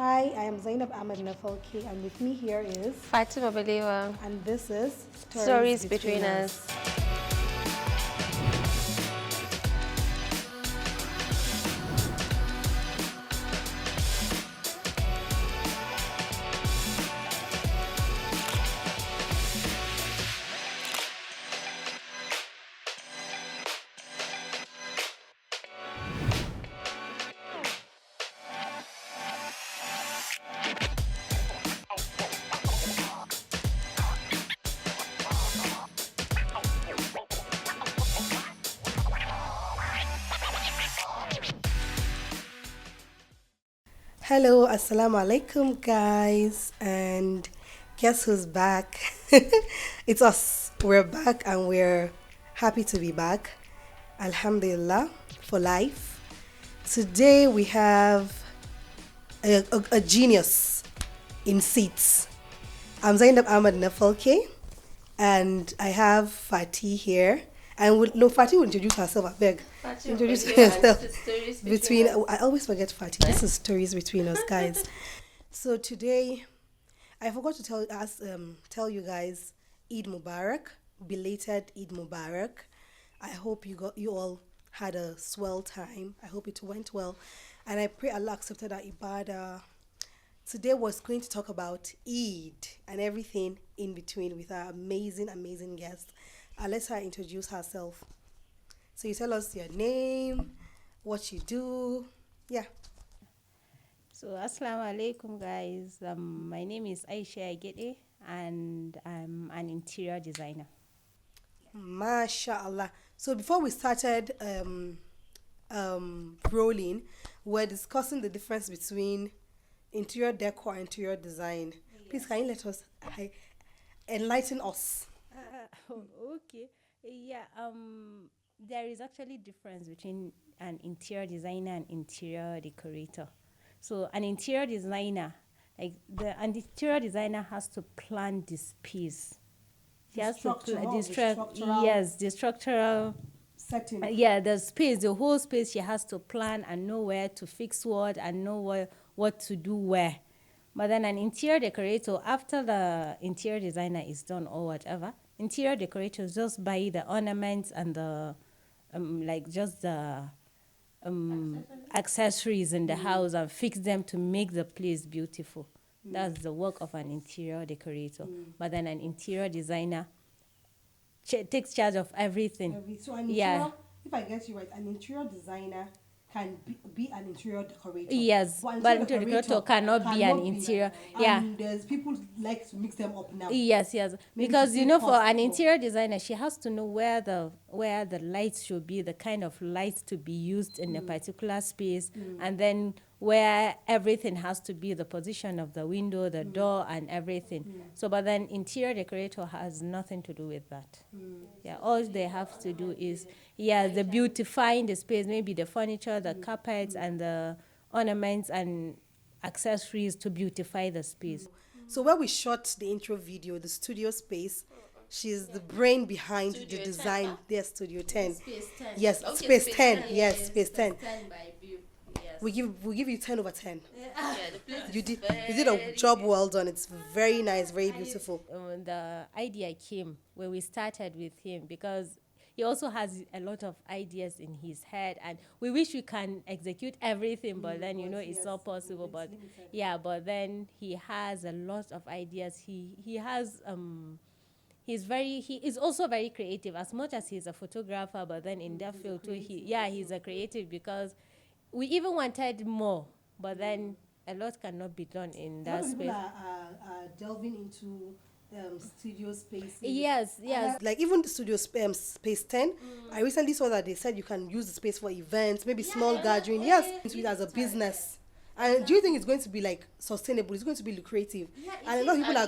Hi, I am Zainab Ahmed Nafalki, and with me here is, Fatima Balewa. and this is Stories Stories Between between Us. us. Hello, assalamu alaikum, guys, and guess who's back? It's us. We're back, and we're happy to be back. Alhamdulillah for life. Today we have a genius in seats. I'm Zainab Ahmed Nafalke, and I have Fatih here. And no, Fatih will introduce herself. I beg. Introduce yourself. Between I always forget Fatih. This is stories between us, guys. So today, I forgot to tell you guys, Eid Mubarak, belated Eid Mubarak. I hope you all had a swell time. I hope it went well, and I pray Allah accepted our ibadah. Today was going to talk about Eid and everything in between with our amazing, amazing guest. I'll let her introduce herself. So you tell us your name, what you do. Yeah. So, Assalamu alaikum, guys. My name is Aisha Agede, and I'm an interior designer. MashaAllah. So before we started rolling, we're discussing the difference between interior decor and interior design. Please, can you let us enlighten us? Okay. Yeah. There is actually difference between an interior designer and interior decorator. So, an interior designer, an interior designer has to plan the space. He has to The structural yes, the structural setting. yeah, the space, the whole space she has to plan and know where to fix what and know what to do where. But then an interior decorator, after the interior designer is done or whatever, interior decorators just buy the ornaments and the just the accessories in the house and fix them to make the place beautiful. That's the work of an interior decorator. But then an interior designer takes charge of everything. So an Yeah. interior, if I get you right, an interior designer can be an interior decorator. Yes, but interior decorator cannot be an interior. Yeah. And there's people like to mix them up now. Yes, Maybe because to you save know, for cost an for- interior designer, she has to know where the lights should be, the kind of lights to be used in a particular space, and then where everything has to be, the position of the window, the door, and everything. So, but then interior decorator has nothing to do with that. Yeah, all they have to do is the beautifying the space, maybe the furniture, the carpets, and the ornaments and accessories to beautify the space. So where we shot the intro video, the studio space, she's the brain behind the design. There's Studio 10. Space 10. Yes, Okay, Space Space 10. 10. Yes, Space 10. 10 by view. Yes. We give you 10 over 10. Yeah, the place You is did a very job beautiful. well done. It's very nice, very beautiful. The idea came when we started with him because he also has a lot of ideas in his head, and we wish we can execute everything, but then it's not possible. But but then he has a lot of ideas. He has he is also very creative as much as he's a photographer, but then in that field too he's a creative because we even wanted more, but then a lot cannot be done in A lot that of people space. are delving into studio spaces. Yes. Like even the studio space 10, I recently saw that they said you can use the space for events, maybe small gathering. Yes, into it as a business. And do you think it's going to be like sustainable? It's going to be lucrative. And a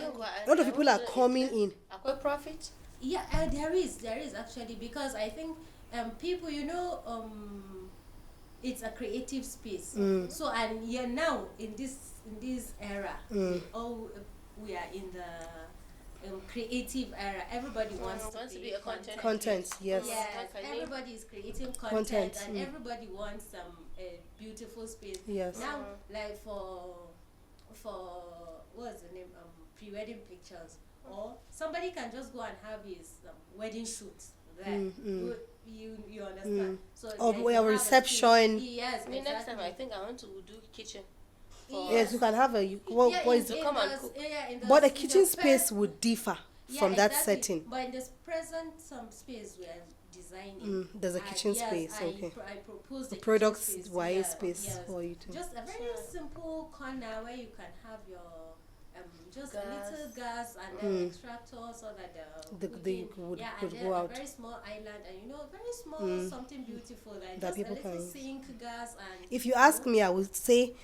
lot of people are coming in. Aqua profit? Yeah, there is actually, because I think people, it's a creative space. So and now in this era, we are in the creative era. Everybody wants Wants to to be be a content Content, yes. Yes, Okay. everybody is creating Content, content, and everybody wants some beautiful space. Yes. Now, like for for what's the name pre-wedding pictures, or somebody can just go and have his wedding shoot there. You understand? So Or then we you have a have reception. yes, Me next time, exactly. I think I want to do kitchen. Yes, you can have what is it? Come and cook. But the kitchen space would differ from that exactly. setting. But in this present space we are designing, There's a kitchen space, okay. I propose the Products kitchen space, wise space for you to. just a very simple corner where you can have your just a little gas and then extractor so that The cooking, would and then go a out. very small island and very small something beautiful like That just people a little can use. sink, gas, and If you ask me, I would say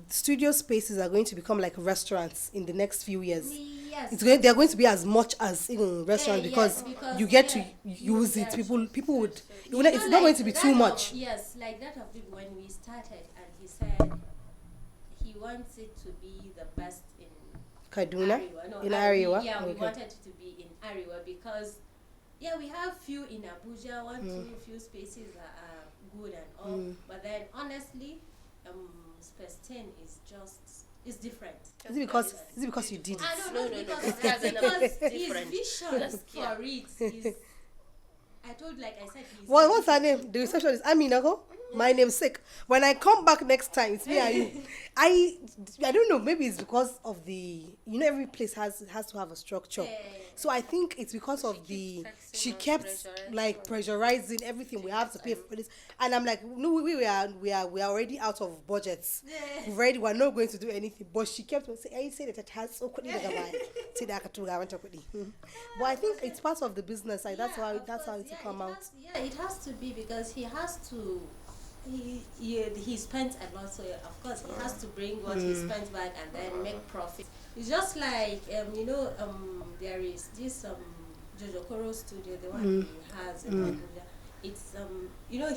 studio spaces are going to become like restaurants in the next few years. yes, They're going to be as much as even restaurants because you get to use it. People would. It's not going to be too much. Yes, like that of it when we started, and he said he wants it to be the best in Kaduna, Ariwa. No, in Ariwa. Yeah, we Okay. wanted it to be in Ariwa because we have few in Abuja, two few spaces that are good and all, but then honestly, Space 10 is just different. Is it because you did it? I don't No, know no, no, because because his different. vision Just- for it is. I told, like I said, he's What's her name? The receptionist. Aminago. My namesake. When I come back next time, it's me and you. I don't know. Maybe it's because of the every place has to have a structure. So I think it's because of she kept pressurizing like pressurizing everything. We have to pay for this, and I'm like, no, we are already out of budgets. We're not going to do anything. But she kept saying, "I say that it has so quickly." But I think it's part of the business. Like that's how it will come out. It has to be because he has to. He spent a lot, so of course he has to bring what he spent back and then make profit. It's just like there is this Jojo Koro studio, the one he has in Abuja. It's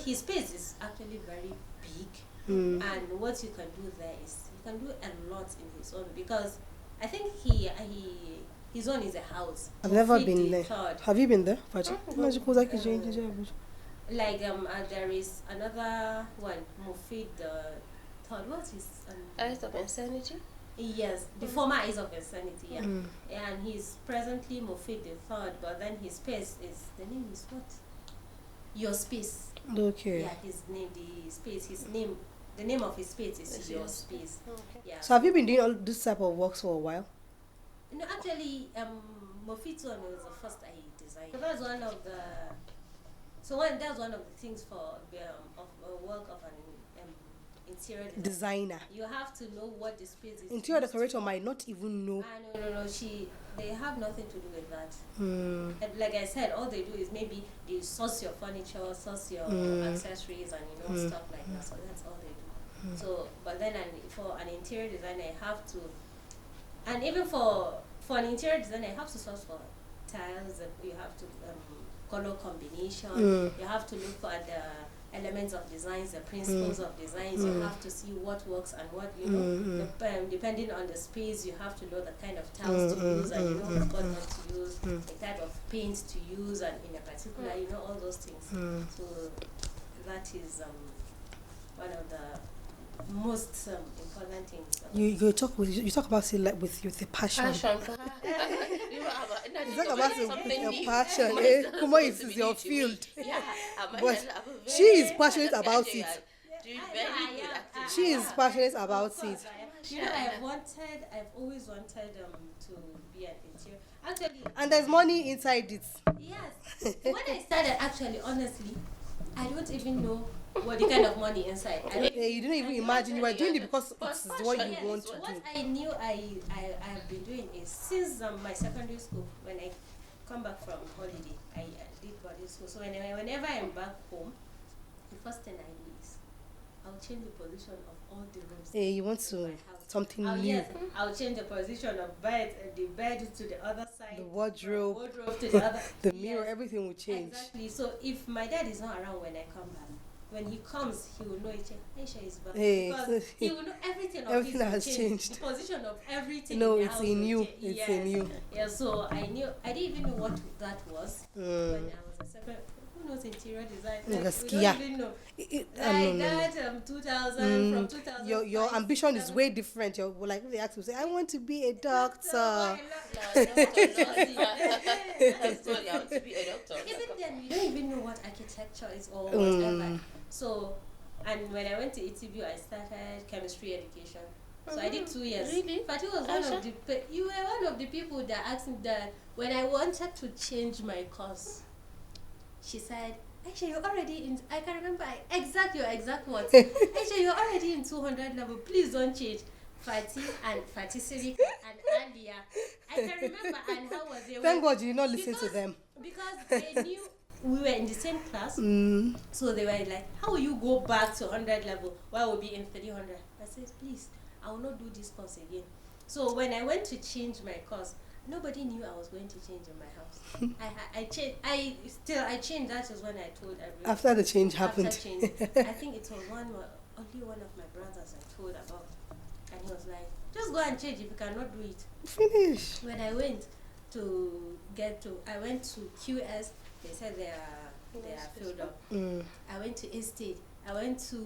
his space is actually very big, and what you can do there is you can do a lot in his own because I think his own is a house. I've never Feed been the there. third. Have you been there? Like there is another one, Mufid the third. What is Eyes of Insanity. yes, the former Eyes of Insanity, and he's presently Mufid the third, but then his space is the name is what? Your Space. Okay. Yeah, his name, the name of his space is Your Space. Okay. Yeah. So have you been doing all this type of works for a while? No, actually, Mufid's one was the first I designed. So that's one of the. That's one of the things for of work of an interior Designer. You have to know what the space is. Interior used decorator might not even know. No. They have nothing to do with that. And like I said, all they do is maybe they source your furniture, source your accessories, and stuff like that. So that's all they do. So, but then for an interior designer, I have to, and even for an interior designer, I have to source for tiles. You have to color combination. You have to look for the elements of designs, the principles of designs. You have to see what works and what depending on the space, you have to know the kind of tiles to use and what not to use, the type of paint to use, and in a particular, all those things. So that is one of the most important things. You talk about it like with the passion. Passion. You talk about it with your passion. Kuma is your field. Yeah, But she is passionate about it. Very She is passionate about it. I've always wanted to be an interior. Actually, And there's money inside it. yes. When I started, actually, honestly, I don't even know what the kind of money inside. I don't You didn't even imagine you were doing it because it's what you want to What do. I knew I have been doing is since my secondary school, when I come back from holiday, I did boarding school. So whenever I'm back home, the first thing I do is I'll change the position of all the rooms. You want in my to house. something new. Yes, I'll change the position of the bed to the other side, The wardrobe, wardrobe to the other, the mirror, Yes, everything will change. Exactly. So if my dad is not around when I come back, when he comes, he will know it. Aisha is back. Hey. Because he will know everything of Everything his will has change. changed. The position of everything. No, in the it's house in will you. change. It's Yes. in you. Yeah. So I didn't even know what that was when I was a separate. Who knows interior design? Mm, Like, we yeah. don't even know. No, Like no, no. that, 2000, from 2000. Your ambition is way different. You're like they ask you, say, I want to be a doctor. No, doctor, that's all. You have to be a doctor. Even then, we don't even know what architecture is or whatever. So, and when I went to ETB, I started chemistry education. So I did 2 years. Really? But it was you were one of the people that asked me that when I wanted to change my course. She said, Aisha, you're already in, I can remember your exact words. Aisha, you're already in 200 level. Please don't change. Fatih Sirika and Alia. I can remember, and how was it? Thank God you did not listen to them. Because they knew we were in the same class. So they were like, how will you go back to 100 level while we'll be in 300? I said, please, I will not do this course again. So when I went to change my course, nobody knew I was going to change in my house. I changed. I changed. That was when I told everyone. After the change happened. After change, I think it was only one of my brothers I told about, and he was like, "Just go and change if you cannot do it." Finish. When I went I went to QS. They said they are filled up. I went to Estate. I went to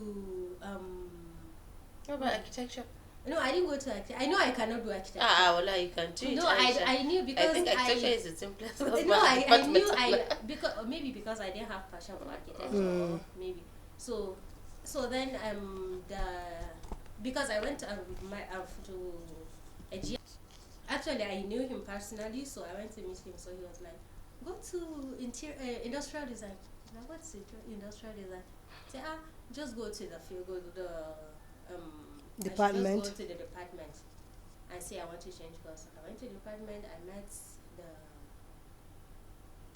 What about architecture? No, I didn't go to architecture. I know I cannot do architecture. Well, you can change. No, I knew because I think architecture is the simplest. No, I knew because I didn't have passion for architecture, or maybe. So then because I went to a G. Actually, I knew him personally, so I went to meet him. So he was like, "Go to industrial design." I'm like, "What's industrial design?" Say, just go to the field, go to the department. I should just go to the department and say I want to change course. I went to the department. I met the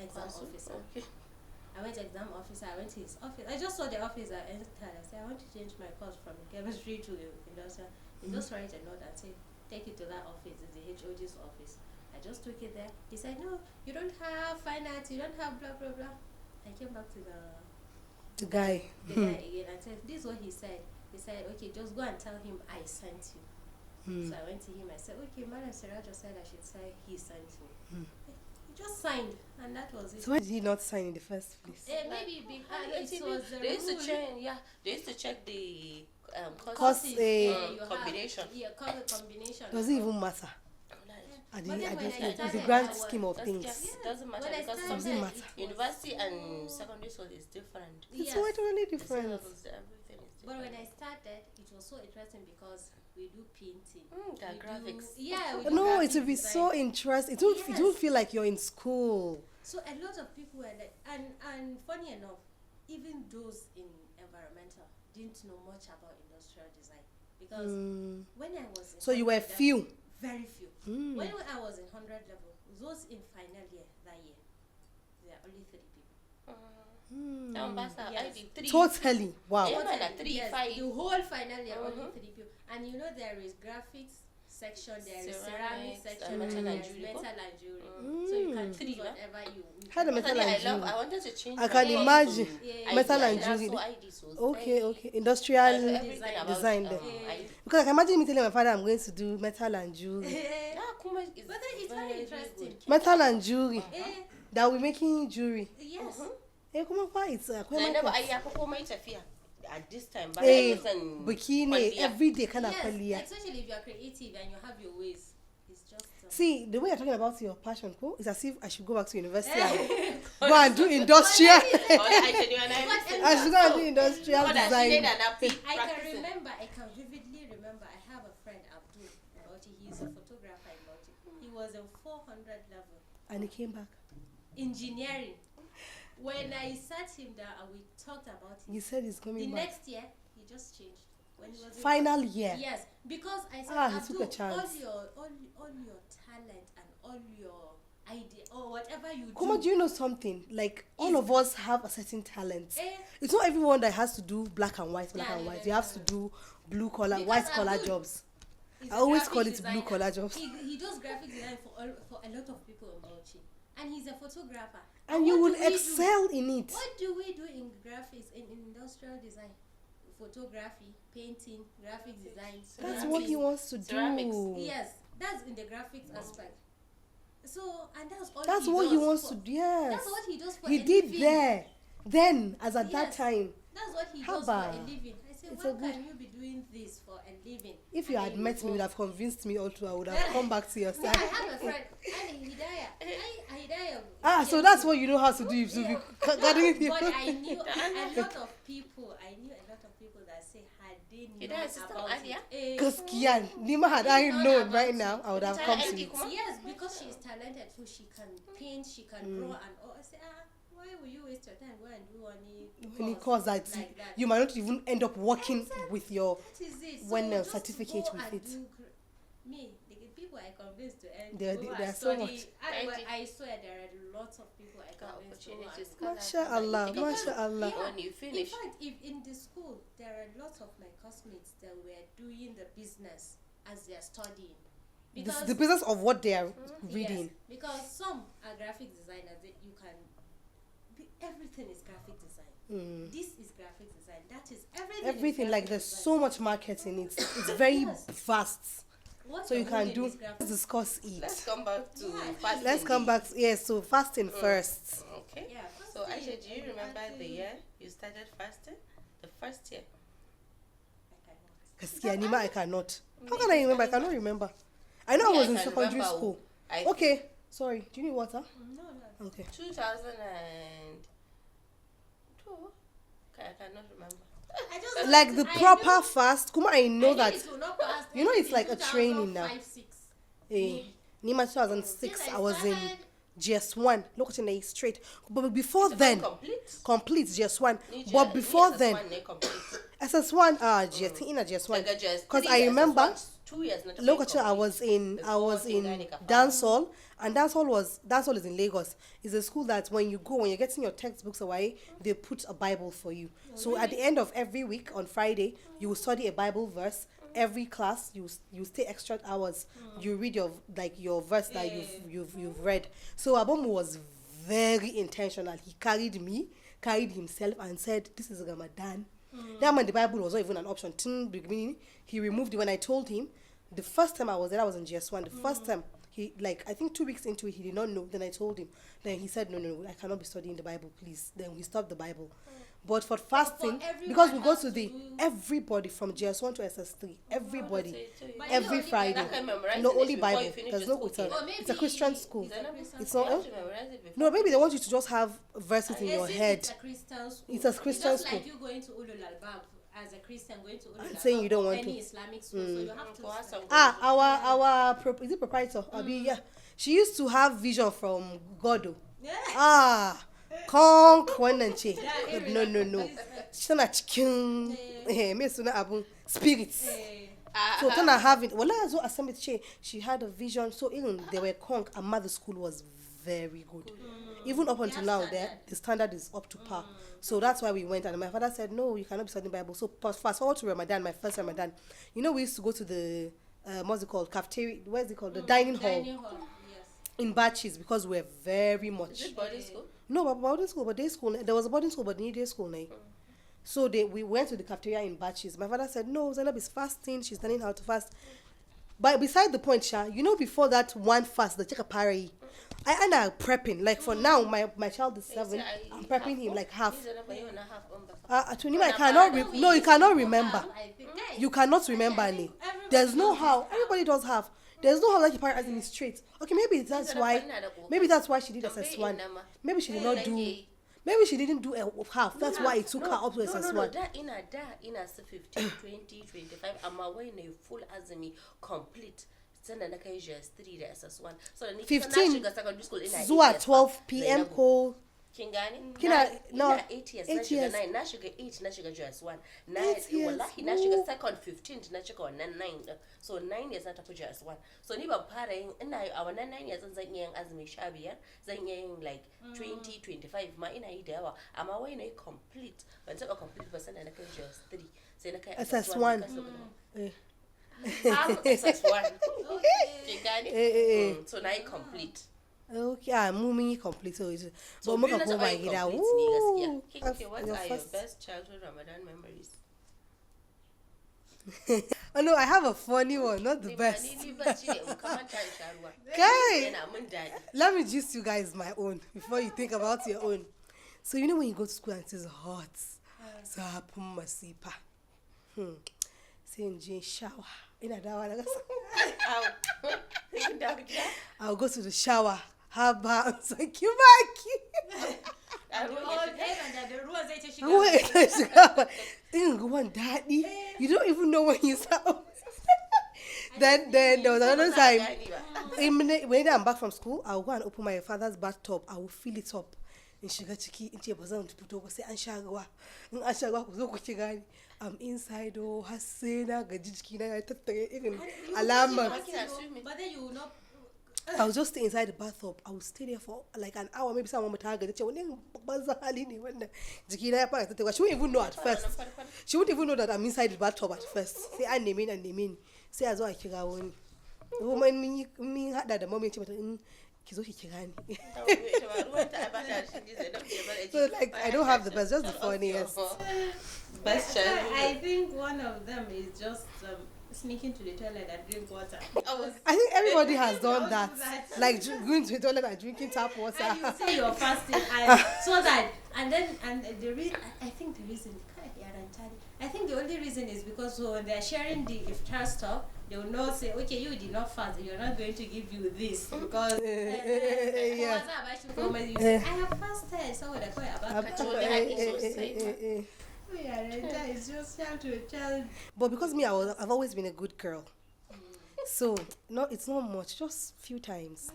exam officer. Okay. I went to exam officer. I went to his office. I just saw the office. I entered. I said, I want to change my course from chemistry to industrial. He just write a note and say, take it to that office. It's the HOD's office. I just took it there. He said, no, you don't have finance. You don't have blah blah blah. I came back to the guy again and said, this is what he said. He said, okay, just go and tell him I sent you. So I went to him. I said, okay, Madam Siraja said I should say he sent me. He just signed, and that was it. So why did he not sign in the first place? Maybe because it was the They used to rule. check. Yeah, they used to check the Course, combination. Color combination. Does it even matter? But then when I It's the started, grand I was- scheme of things. It doesn't matter When I because started, Doesn't matter. it was- university and secondary school is different. It's Yes. totally The different. syllabus, everything is But when different. I started, it was so interesting because we do painting. The We graphics. We do No, graphic it will be design. so interesting. It Yes. won't feel like you're in school. So a lot of people were like, and funny enough, even those in environmental didn't know much about industrial design because when I was in So you were 100 level, few. very few. When I was in 100 level, those in final year that year, there are only 3 people. I Yes. did 3. Totally. Wow. Yeah. Man, 3, Yes, 5. the whole final year only 3 people. And you know there is graphics section, there is ceramic Ceramics, section, metal and and there's jewelry. metal and jewelry. So you can choose whatever you Had a want. metal and jewelry. I wanted to change. I can my imagine. course to Yeah. Metal ID, and that's jewelry. what ID, so it's Okay, very- okay. I know Industrial everything about, design there. ID. Because I can imagine me telling my father I'm going to do metal and jewelry. Yeah, Kuma is But then it's very interesting. good. Metal and jewelry. Eh, That we're making jewelry. yes. Eh, come on, why it's So I never, I have komai tafiya at this time. But Eh, I can bikini, kwalliya. every day kind of Yes, kwalliya. especially if you are creative and you have your ways. It's just See, the way you're talking about your passion, cool, it's as if I should go back to university and go and do industrial. I I should go and do industrial design. I can remember, I can vividly remember, I have a friend, Abdul, in Bauchi. He's a photographer in Bauchi. He was in 400 level. And he came back. Engineering. When I sat him down and we talked about it, He said he's the coming back. next year, he just changed. When he was in Final year. Yes, because I said, Ah, he took Abdul, a chance. all your talent and all your idea or whatever you Kuma, do. do you know something? Like, all of us have a certain talent. Eh, It's not everyone that has to do black and white, No, You have to do blue collar, white collar Abdul jobs. is I a always graphic call it designer. blue collar jobs. He does graphic design for a lot of people in Bauchi, and he's a photographer. And you what will do we do? excel in it. What do we do in graphics, in industrial design? Photography, painting, graphic design. That's ceramics. what he wants to Ceramics. do. Yes, that's in the graphics aspect. So, and that's all. That's he what does he wants for- to do. Yes. That's what he does for He any did film. there. Then, as at that Yes. time, That's what he How does for a about- living. I said, It's why a good- can you be doing this for a living? if you And had then met me, go- you would have convinced me also. I would have come back to your Yeah, I side. have a friend, and Hidayah. So that's what you know how to do. If you be gathering people. But I knew a lot of people. That say had they known Hidayah sister about Adia? it. Because Kian, Nima had I known known about right it. now, I would have Tell come her to you. Auntie Yes, because she is talented, so she can paint, she can draw, and all. I say, why will you waste your time? Go and do When it calls that, like that. you might not even end up working Exactly. with your. That is it. when So a just certificate go with and it. do me, the people I convinced to end. There- go there and are so study. much. I swear there are lots of people I Got convinced to go opportunities. and Mashallah, mashallah. When you in finish, fact, if in the school there are lots of my classmates that were doing the business as they are studying, The business of what they are yes, reading. because some are graphic designers. You can everything is graphic design. This is graphic design. That is everything. Everything, is like graphic there's design. so much marketing. It's very Yes. vast. What So you you're can doing do. is graphic- Let's discuss eat. let's come back to Yeah. fasting. Let's come back. Yes, so fasting first. Okay. Yeah, So fasting, Aisha, do you remember the fasting. year you started fasting? The first year. I cannot. Because Nima, I cannot. How can I remember? I cannot remember. I know I was Me, in I can secondary remember. school. I Okay, sorry. Do you need water? No. Okay. 2002. Okay, I cannot remember. I just Like the I proper knew- fast. Kuma, I know that. it will not pass You know it's in like a training now. 2005, 6. Eh, Nima 2006, Since I was in started- GS1. Look at straight. But before It's then, complete. complete GS1. Nije- But before nije then, SS1 ne complete. SS1, GS1. Daga just Because three I years, remember, SS1, 2 years not look at complete. I was in Before Kingani Kafa. dancehall, and dancehall is in Lagos. It's a school that when you're getting your textbooks away, they put a Bible for you. So at the end of every week on Friday, you will study a Bible verse. Every class you stay extra hours. You read your verse that you've read. So Abomu was very intentional. He carried himself and said, "This is Ramadan." That when the Bible was not even an option. Till the beginning, he removed it. When I told him, the first time I was there, I was in GS1. The first time, he, I think 2 weeks into it, he did not know. Then I told him. Then he said, no, I cannot be studying the Bible, please. Then we stopped the Bible. But for fasting, everyone because we go has to to do- everybody from GS1 to SS3, everybody, But every you only Friday. That can memorize No, it only before you Bible. finish There's the no school. Quran. Or It's a Christian maybe school. it's a Christian It's school. not. You have to memorize it before. No, maybe they want you to just have verses in Yes, your if head. It's a Christian school. It's a Christian just school. like you going to Ulul Albab as a Christian, going to Ulul And Albab saying you don't or want any to. Islamic school. So you have to. Go ask study. some- Is it proprietor? Abi, yeah. She used to have vision from God. Yeah. Conk wannan ce. Yeah, No. Tana cikin me suna abun spirits. Eh, So tana having wala zo a summit ce she had a vision, so even they were conk and mother school was very good. Even up until now the standard is up to par. So that's why we went, and my father said, no, you cannot be studying Bible. So fast forward to Ramadan, my first Ramadan. You know, we used to go to the what's it called, cafeteria, where's it called, the dining hall Dining hall. Yes. in batches, because we're very Is much it boarding school? no, but boarding school, but day school. There was a boarding school, but day school. So we went to the cafeteria in batches. My father said, no, Zainab is fasting. She's learning how to fast. But beside the point, Sha, you know, before that one fast, the check a parry, I end up prepping. Like for now, my child is 7. I'm prepping him like half. To him, I cannot. No, you cannot remember. I think, You cannot remember any. There's no how. Everybody does have. There's no how like parry as in straight. Okay, maybe that's why. Maybe that's why she did SS1. Maybe she did not do. Maybe she didn't do a half. That's why it took her up to SS1. No, that ina su 15, 20, 25, amma wai ne full azumi complete. Sannan na kai JS3 da SS1. So da ni kusan na 15 shiga secondary school ina zuwa 8 12 p.m. ko kin gane? No, ina 8 years, na 8 shiga years. 9, na shiga 8, na shiga JS1. 8 years, Wallahi na shiga second 15 na cika wannan 9 din. So 9 years na tafi JS1. So ni ban fara yin ina a wannan 9 years zan iya yin azumi 15, zan iya yin like 20, 25 ma ina yi da yawa. Amma wai na yi complete. Ban taba complete ba sannan na kai JS3. Sai na kai SS1. SS1. okay. Kin gane? So na yi complete. Okay, mu mun yi complete. So So muka biyu na koma taɓa yin gida. complete ne gaskiya. Woo! Kinke, what Your are your first- best childhood Ramadan memories? Oh no, I have a funny one, not the best. Ni bacci ne in kamanta in sha ruwa. Guy, Yana mun daɗi. let me gist you guys my own before you think about your own. So you know when you go to school and it is hot, zafin masifa. Sai in je shower. Ina dawa daga I'll go to the shower. Haba an saki baki. Ruwa ita shiga. In ruwan daɗi. You don't even know when you start. Then there was another time. When I'm back from school, I'll go and open my father's bathtub. I will fill it up. In shiga ciki in ce ba zan fito ba sai an sha ruwa. In an sha ruwa ku zo ku ki gani. I'm inside har sai na gaji jiki na ya tattare irin alamar. But then you will not. I will just stay inside the bathtub. I will stay there for like an hour. Maybe someone would tag it. She won't even know at first. She won't even know that I'm inside the bathtub at first. Say I name in. Say as well I kira wani. Woman me had that the moment she kizo ki kira ni. So like I don't have the best, just the funniest. Best I think one of them is just sneaking to the toilet and drink water. I think everybody has done that. Like going to the toilet and drinking tap water. And you say you're fasting, and so that, and I think the reason, I think the only reason is because when they're sharing the iftar stuff, they will not say, okay, you did not fast, you're not going to give you this because Yeah. I have fasted, so what it's just child to a child. But because me, I've always been a good girl. So it's not much, just few times.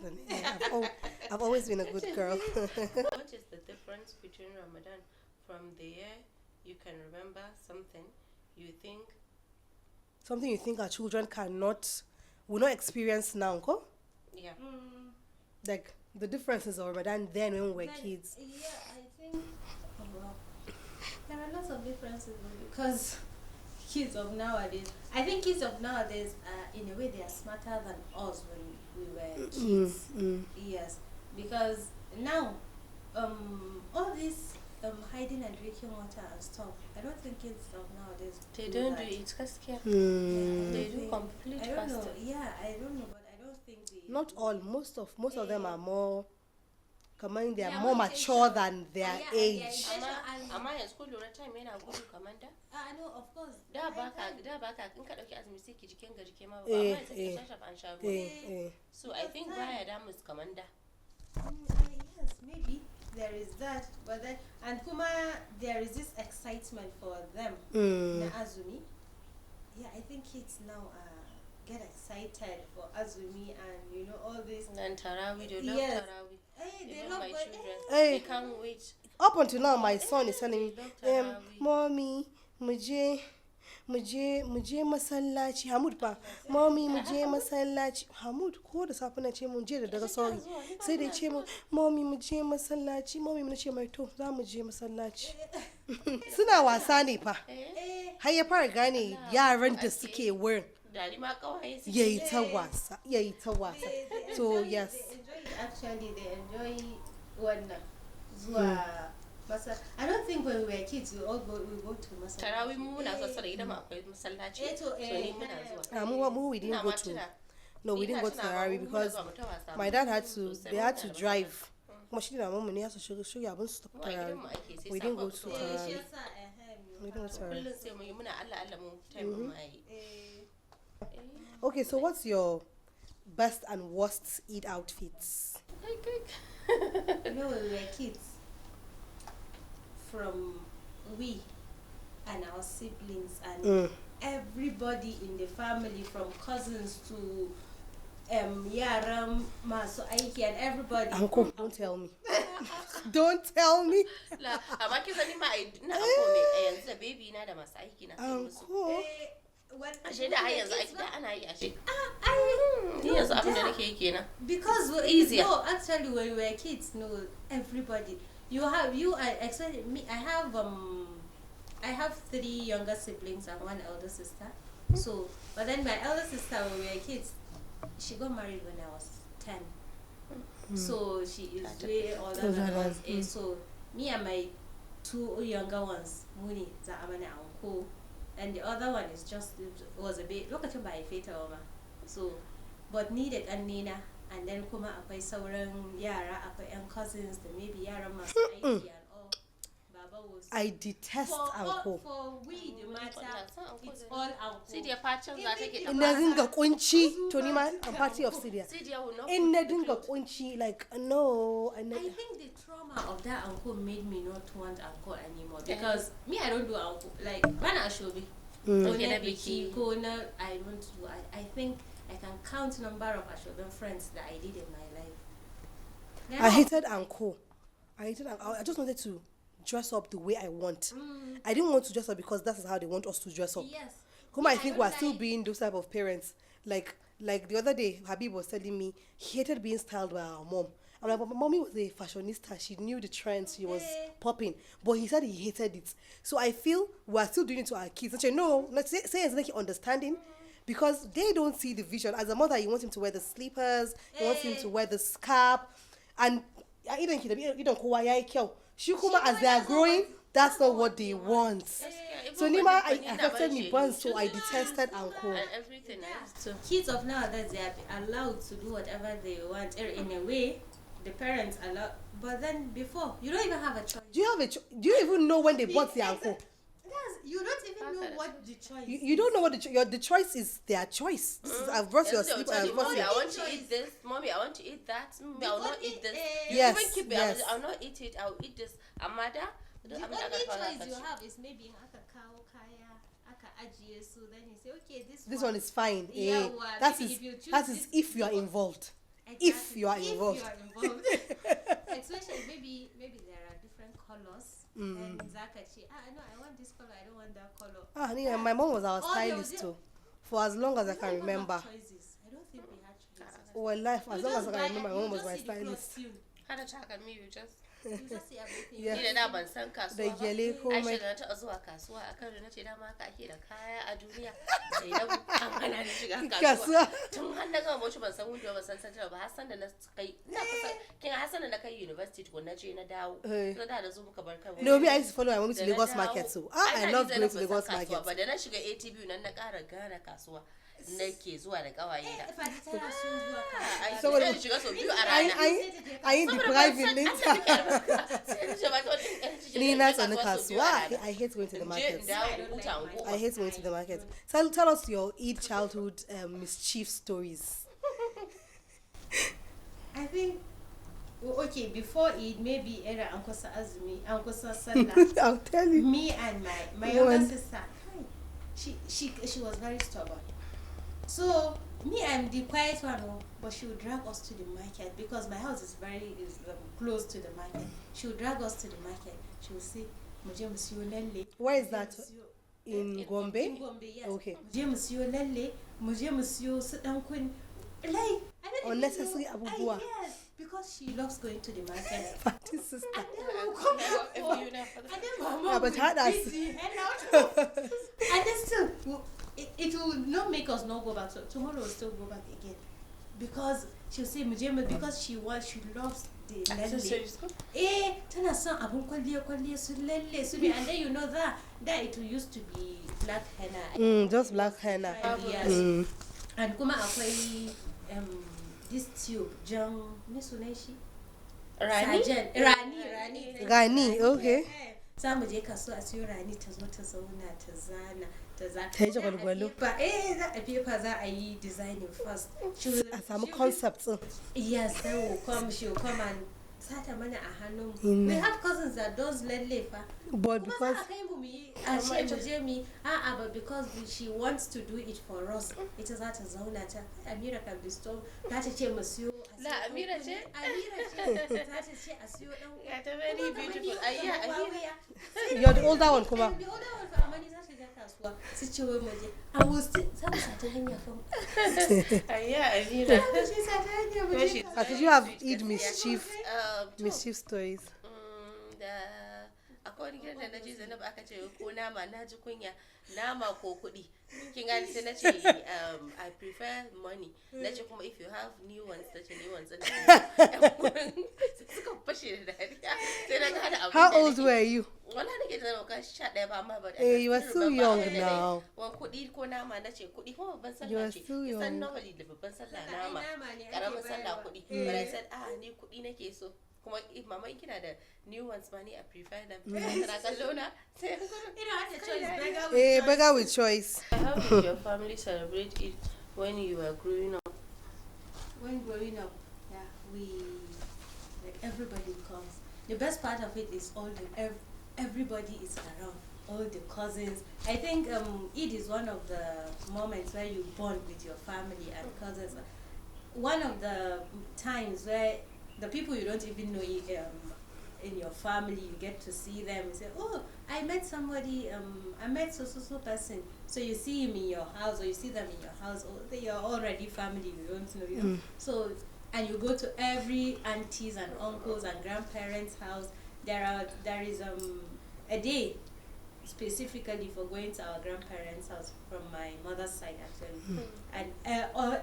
I've always been a good girl. What is the difference between Ramadan from the year you can remember something you think our children will not experience now, okay? Yeah. Like the differences of Ramadan then when we were kids. Yeah, I think there are lots of differences because kids of nowadays, I think kids of nowadays, in a way, they are smarter than us when we were kids. Yes, because now, all this hiding and drinking water and stuff, I don't think kids of nowadays they don't do it. They do complete I don't know. fasting. Yeah, I don't know, but I don't think they. Not all. Most of them are more. They are more mature than their age. Amma yanzu ko lura time yana gudu kamanda? I know, of course. Da baka in ka dauki azumi sai ki jikin gaji ma ba amma yanzu ka shafa an sha ruwa. So I think baya da mus kamanda. Yes, maybe there is that, but then and kuma there is this excitement for them. Na azumi. Yeah, I think kids now get excited for azumi and all this. And tarawih, they love tarawih. They love my children. Hey. They can't wait. Up until now, my son is telling me, Mommy, muje masallaci. Hamud pa, Mommy, muje masallaci. Hamud, ko da safe na ce mun je da daga sorry. Sai dai ce mun, Mommy, muje masallaci. Mommy, mun ce mai to, za mu je masallaci. Suna wasa ne fa. Har ya fara gane yaran da suke wurin. Yayi ta wasa. So yes. They enjoy Masal. I don't think when we were kids we go to Masal. Tarawih mu muna zuwa sallah idan akwai masallaci. So ni muna zuwa. We didn't go to. No, we didn't go to Tarawih because my dad had to drive. Kuma shi da mamu ne ya su shirya abin su tafi Tarawih. We didn't go to Tarawih. Kullum sai mu yi muna Allah mu time mu yi. Okay, so what's your best and worst Eid outfits? When we were kids, from we and our siblings and everybody in the family, from cousins to yaran masu aiki and everybody. Uncle, don't tell me. Don't tell me. Amma kin sani ma ina anko me yanzu da baby na da masu aiki na sai musu. Uncle. Ashe da har yanzu aiki da ana yi ashe. Ni yanzu abin da nake yi kenan. Because easier. No, actually when we were kids, no, everybody. Especially me. I have 3 younger siblings and 1 elder sister. So, but then my elder sister, when we were kids, she got married when I was 10. So she is way older than us. So me and my 2 younger ones, Muni, Zaamane, Uncle, and the other one was a bit lokacin ba a haife ta ba. So, but needed and Nina. And then kuma akwai sauran yara, akwai yan cousins da maybe yaran masu aiki and all. I detest anko. For we, the matter, it's all anko. See the patterns that take it. In na dinga kunci to ni ma I'm party of Syria. See the will not. In na dinga kunci like no. I think the trauma of that anko made me not want anko anymore because me I don't do anko like when I show be. I don't do. I think I can count number of Ashoben friends that I did in my life. I hated anko. I just wanted to dress up the way I want. I didn't want to dress up because that is how they want us to dress up. Yes. Whom I think we're still being those type of parents. Like the other day, Habib was telling me he hated being styled by our mom. I'm like, but my mommy was a fashionista. She knew the trends. She was popping. But he said he hated it. So I feel we're still doing it to our kids. Actually, no, let's say it's like understanding. Because they don't see the vision. As a mother, you want him to wear the slippers. You want him to wear the scarf. And you don't Shukuma, as they are growing, that's not what they want. So Nima, I affected me once, so I detested anko. And everything else. So kids of nowadays, they are allowed to do whatever they want. In a way, the parents allow. But then before, you don't even have a choice. Do you even know when they bought the anko? Yes, you don't even know what the choice. You don't know what the choice is. Their choice. I've brought your sleep. Mommy, I want to eat this. Mommy, I want to eat that. Mommy, I will not eat this. Yes, even keep it. yes. I'll not eat it. I'll eat this. Amada. The only choice you have is maybe aka kawo kaya, aka ajiye so then you say, okay, this one is fine. Yeah, that is if you are involved. Exactly. If you are involved. Especially maybe there are different colors. And Zaka no, I want this color, I don't want that color. Yeah, my mom was our stylist too. For as long as I can remember. I don't think we had choices. Well, life, as long as I can remember, my mom was my stylist. Kada ta haka me you just see everything. Yeah. Ni da ban san kasuwa ba. gyale komai. Aisha na taɓa zuwa kasuwa a Kano nace dama haka ake da kaya a duniya. Zainabu an hana ni shiga kasuwa. Tun har na gama bauchi ban san wuce ba san santar ba har san da na kai ina kusa kin har san da na kai university tukun na je na dawo. So da zo muka bar kan. No, me I used to follow my mom to Lagos market too. I love going to Lagos market. But da na shiga ATB nan na ƙara gane kasuwa. Nake zuwa da kawaye da. So I shiga so biyu a rana. I ain't depriving Linda. Ni na tsani kasuwa. I hate going to the market. I hate going to the market. Tell us your Eid childhood mischief stories. I think okay, before Eid, maybe era Uncle Azumi, Uncle Sallah. I'll tell you. Me and my younger sister, she was very stubborn. So me, I'm the quiet one, but she would drag us to the market because my house is close to the market. She would drag us to the market. She would say, "Muje musiyo lalle." Where is that? In Gombe? In Gombe, yes. Okay. Muje musiyo lalle, muje musiyo su dan kun. Like unnecessary abubuwa. Yes, because she loves going to the market. Party sister. And then we'll come back home. And then my mom will be busy and out. And then still, it will not make us not go back. So tomorrow we'll still go back again. Because she'll say, Mujema, because she loves the lalle. Tana son abun kwalliya su lalle su bi. And then you know that it used to be black henna. Just black henna. Yes. And kuma akwai this tube, John, Rani, okay. Za mu je kasuwa a siyo rani ta zo ta zauna ta zana ta yi jagwalgwalo. Za a paper za a yi designing first. A samu concepts. Yes, she will come and sata mana a hannun. We have cousins that does lalle fa. But because but because she wants to do it for us, it is at a zone that Amira can bestow. That is monsieur. La Amira ce? That is she very beautiful. You're the older one, come on. The older one for Amani that is that as well. I was some sata hanya from. Amira. Did you have Eid mischief stories? Akwai gidan da naje Zainab aka ce ko nama na ji kunya nama ko kuɗi kin gani sai nace I prefer money nace kuma if you have new ones suka fashe da dariya sai na ga abin. How old were you? Wala nake da ka 11 ba amma ba. You were so young now. Wan kuɗi ko nama nace kuɗi kuma babban You were sallah ce. so young. Kisan normally da babban sallah nama karamin sallah kuɗi. But I said ni kuɗi nake so. Kuma if mama kina da new ones money, I prefer them. Tana kallo na. Sai You know, had a choice, beggar with Eh, choice. beggar with choice. how did your family celebrate it when you were growing up? When growing up, yeah, we like everybody comes. The best part of it is everybody is around, all the cousins. I think Eid is one of the moments where you bond with your family and cousins. One of the times where the people you don't even know in your family, you get to see them and say, oh, I met somebody, I met so person. So you see him in your house or you see them in your house, or they are already family, you don't know, you know. So, and you go to every aunties and uncles and grandparents' house. There is a day specifically for going to our grandparents' house from my mother's side actually, and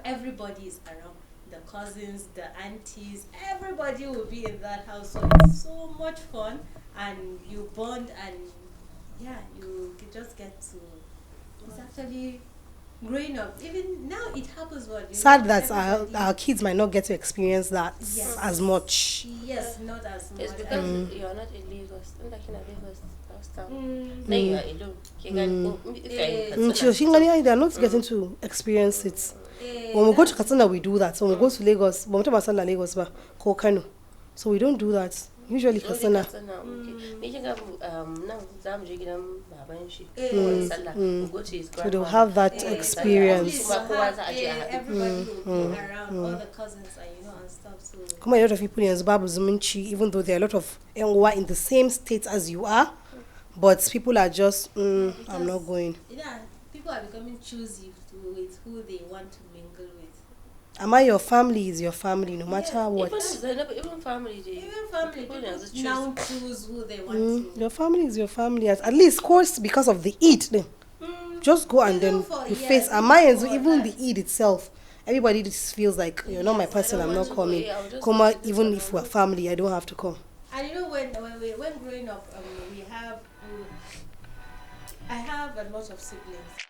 everybody is around. The cousins, the aunties, everybody will be in that house. So it's so much fun, and you bond, and yeah, just get to. It's actually growing up. Even now, it happens. What Sad that everybody- our kids might not get to experience that Yes. as much. Yes, not as much. It's because you're not in Lagos. Like in Lagos, house town. Mm. Then you are alone. If you're in Katsina, So Shingani, they are not getting to experience it. When we go to Katsina, we do that. When we go to Lagos, when we talk about Sallah Lagos, ba, ko Kano. So we don't do that. Usually only Katsina. Katsina, okay. Ni kin ga nan za mu je gidan baban shi. Mm. Sallah. We go to his So grandmother. they'll have that Eh, experience. Kuma kowa za a je a haɗu. everybody will be around, all the cousins and stuff. So Kuma a lot of people in Zimbabwe zumunci, even though there are a lot of Engwa in the same state as you are, but people are just, I'm not going. yeah, people are becoming choosy with who they want to mingle with. Ama your family is your family, no matter what. Even family, they, Even family people people yanzu choose. now choose who they want to. Your family is your family. At least, course, because of the Eid. Then. Just go and Even then for- you yeah, face. even And mine, for even that. the Eid itself, everybody just feels like you're not my Yes, I person. don't I'm want not to go, coming. yeah, I'll just Come go out, to this even one, if we're family, I don't have to come. And you know when growing up, I have a lot of siblings.